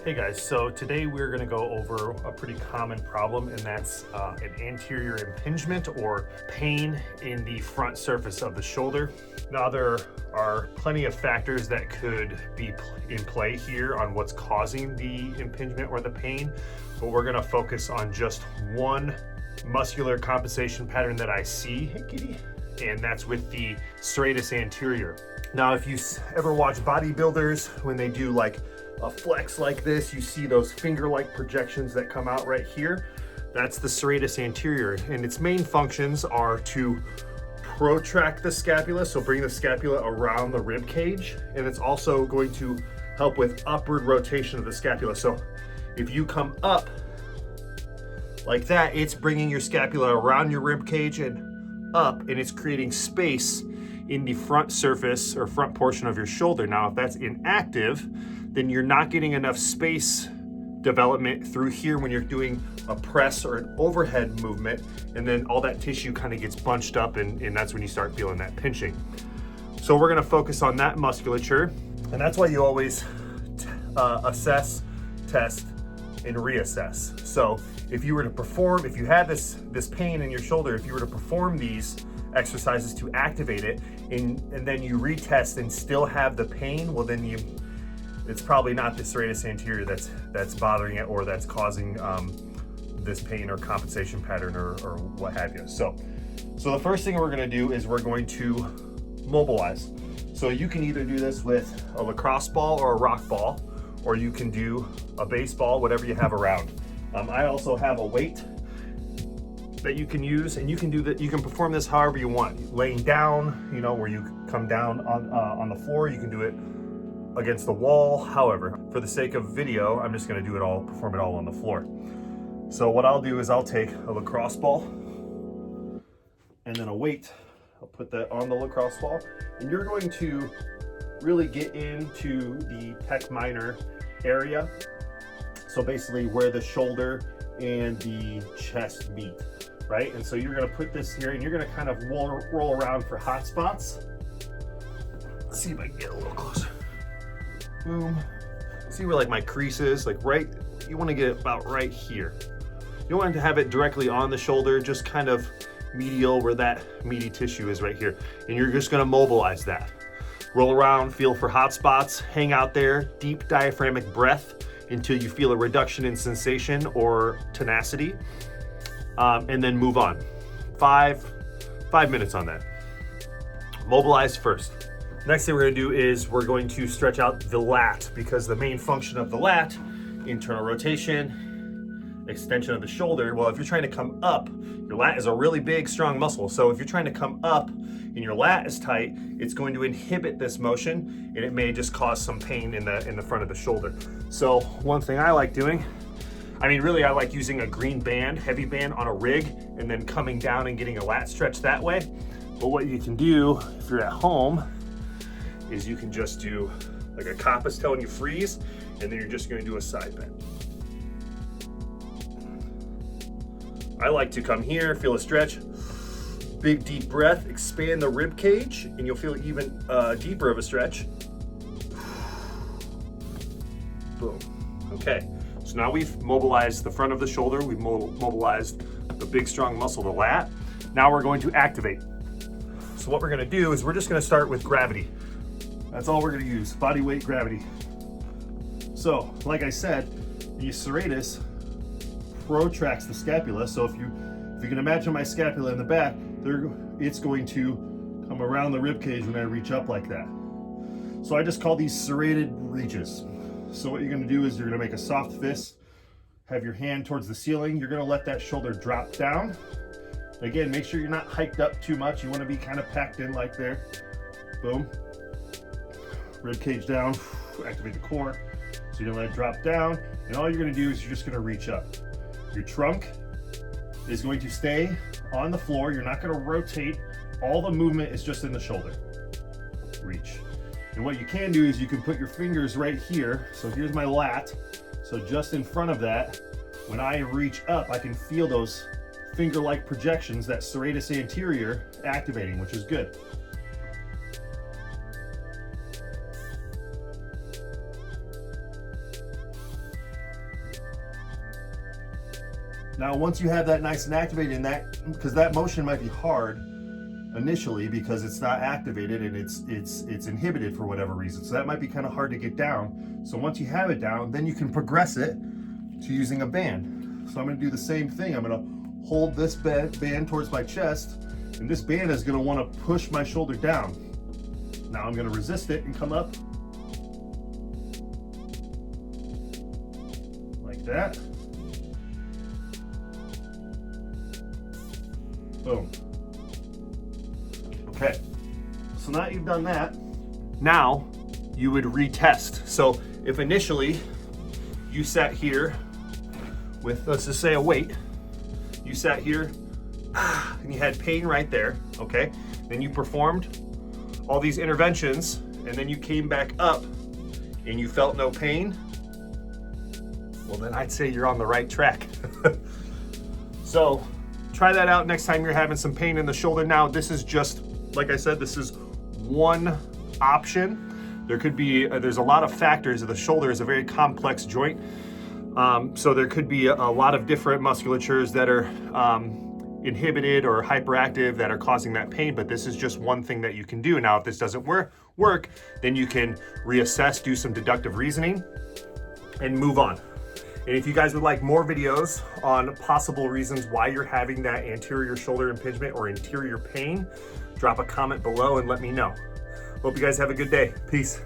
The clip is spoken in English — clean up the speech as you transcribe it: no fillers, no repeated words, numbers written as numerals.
Hey guys, so today we're going to go over a pretty common problem, and that's an anterior impingement or pain in the front surface of the shoulder. Now there are plenty of factors that could be in play here on what's causing the impingement or the pain, but we're going to focus on just one muscular compensation pattern that I see, hey kitty, and that's with the serratus anterior. Now if you ever watch bodybuilders, when they do like a flex like this, you see those finger-like projections that come out right here. That's the serratus anterior, and its main functions are to protract the scapula, so bring the scapula around the rib cage, and it's also going to help with upward rotation of the scapula. So if you come up like that, it's bringing your scapula around your rib cage and up, and it's creating space in the front surface or front portion of your shoulder. Now, if that's inactive, then you're not getting enough space development through here when you're doing a press or an overhead movement, and then all that tissue kind of gets bunched up, and that's when you start feeling that pinching. So we're gonna focus on that musculature, and that's why you always assess, test, and reassess. So if you were to perform, if you had this pain in your shoulder, if you were to perform these exercises to activate it, and then you retest and still have the pain, well then it's probably not the serratus anterior that's bothering it, or that's causing this pain or compensation pattern or what have you. So the first thing we're going to do is we're going to mobilize. So you can either do this with a lacrosse ball or a rock ball, or you can do a baseball, whatever you have around. I also have a weight that you can use, and you can do that. You can perform this however you want. Laying down, where you come down on the floor. You can do it against the wall. However, for the sake of video, I'm just going to perform it all on the floor. So what I'll do is I'll take a lacrosse ball and then a weight. I'll put that on the lacrosse ball, and you're going to really get into the pec minor area. So basically where the shoulder and the chest meet, right? And so you're going to put this here, and you're going to kind of roll around for hot spots. Let's see if I can get a little closer. Boom. See where like my crease is, like right, you want to get it about right here. You don't want to have it directly on the shoulder, just kind of medial where that meaty tissue is right here. And you're just going to mobilize that. Roll around, feel for hot spots, hang out there, deep diaphragmatic breath until you feel a reduction in sensation or tenacity, and then move on. 5 minutes on that. Mobilize first. Next thing we're going to do is we're going to stretch out the lat, because the main function of the lat, internal rotation, extension of the shoulder. Well, if you're trying to come up, your lat is a really big, strong muscle. So if you're trying to come up and your lat is tight, it's going to inhibit this motion, and it may just cause some pain in the front of the shoulder. So one thing I like doing, I like using a green band, heavy band on a rig, and then coming down and getting a lat stretch that way. But what you can do if you're at home is you can just do like a compass toe and you freeze, and then you're just going to do a side bend. I like to come here, feel a stretch, big deep breath, expand the rib cage, and you'll feel even deeper of a stretch. Boom. Okay, so now we've mobilized the front of the shoulder, we've mobilized the big strong muscle, the lat. Now we're going to activate. So what we're going to do is we're just going to start with gravity. That's all we're going to use, body weight gravity. So, like I said, the serratus protracts the scapula. So if you can imagine my scapula in the back, it's going to come around the rib cage when I reach up like that. So I just call these serrated reaches. So what you're going to do is you're going to make a soft fist, have your hand towards the ceiling. You're going to let that shoulder drop down. Again, make sure you're not hiked up too much. You want to be kind of packed in like there. Boom. Rib cage down, activate the core. So you're gonna let it drop down, and all you're gonna do is you're just gonna reach up. Your trunk is going to stay on the floor. You're not gonna rotate. All the movement is just in the shoulder. Reach. And what you can do is you can put your fingers right here. So here's my lat. So just in front of that, when I reach up, I can feel those finger-like projections, that serratus anterior activating, which is good. Now, once you have that nice and activated, and that, because that motion might be hard initially because it's not activated and it's inhibited for whatever reason. So that might be kind of hard to get down. So once you have it down, then you can progress it to using a band. So I'm going to do the same thing. I'm going to hold this band towards my chest, and this band is going to want to push my shoulder down. Now I'm going to resist it and come up like that. Boom. Okay, so now you've done that. Now you would retest. So if initially you sat here with, let's just say, a weight, you sat here and you had pain right there, okay? Then you performed all these interventions and then you came back up and you felt no pain, well then I'd say you're on the right track. So try that out next time you're having some pain in the shoulder. Now this is just, like I said, this is one option. There could be, there's a lot of factors. The shoulder is a very complex joint. So there could be a lot of different musculatures that are inhibited or hyperactive that are causing that pain, but this is just one thing that you can do. Now, if this doesn't work, then you can reassess, do some deductive reasoning, and move on. And if you guys would like more videos on possible reasons why you're having that anterior shoulder impingement or anterior pain, drop a comment below and let me know. Hope you guys have a good day. Peace.